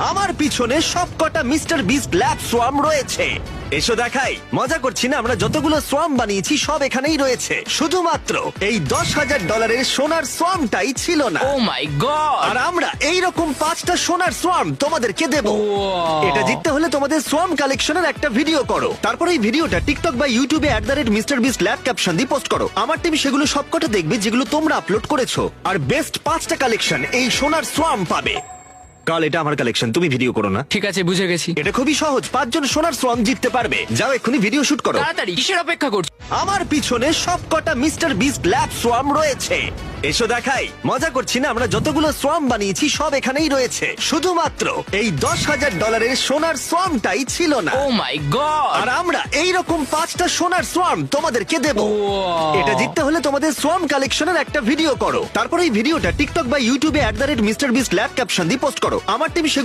আমার পিছনে সবকটা মিস্টার বিস্ট ল্যাব সোয়াম রয়েছে। এসো দেখাই, মজা করছি না, আমরা যতগুলো সোয়াম বানিয়েছি সব এখানেই রয়েছে। শুধুমাত্র এই $10,000 সোনার সোয়ামটাই ছিল না। ও মাই গড! আর আমরা এইরকম 5টা সোনার সোয়াম তোমাদেরকে দেব। এটা জিততে হলে তোমাদের সোয়াম কালেকশনের একটা ভিডিও করো, তারপর এই ভিডিওটা টিকটক বা ইউটিউবে @MrBeastLab ক্যাপশন দিয়ে পোস্ট করো। আমার টিম সেগুলো সবকটা দেখবে যেগুলো তোমরা আপলোড করেছো, আর বেস্ট 5টা কালেকশন এই সোনার সোয়াম পাবে। কাল এটা আমার কালেকশন, তুমি ভিডিও করো না। ঠিক আছে, বুঝে গেছি। এটা খুবই সহজ, 5 জন সোনার সোয়াম জিততে পারবে। যাও এক্ষুনি ভিডিও শুট করো। তাড়াতাড়ি, কিসের অপেক্ষা করছো? আমার পিছনে সবকটা মিস্টার বিস্ট ল্যাব সোয়াম রয়েছে। এসো দেখাই, মজা করছি না, আমরা যতগুলো সোয়াম বানিয়েছি সব এখানেই রয়েছে। শুধুমাত্র এই $10,000 সোনার সোয়ামটাই ছিল না। ও মাই গড! আর আমরা এইরকম 5টা সোনার সোয়াম তোমাদেরকে দেব। এটা জিততে হলে তোমাদের সোয়াম কালেকশনের একটা ভিডিও করো, তারপর এই ভিডিওটা টিকটক বা ইউটিউবে @MrBeastLab ক্যাপশন দিয়ে পোস্ট করো। আমার টিম সেগুলো